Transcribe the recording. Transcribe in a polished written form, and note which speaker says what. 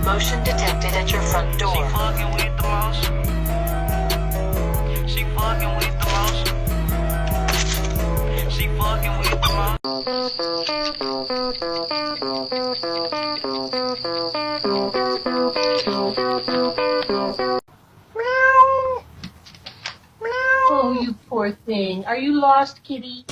Speaker 1: Motion detected at your front door.
Speaker 2: She fucking with the most. She fucking with the most. She fucking with the most.
Speaker 3: Oh, you poor thing. Are you lost, kitty?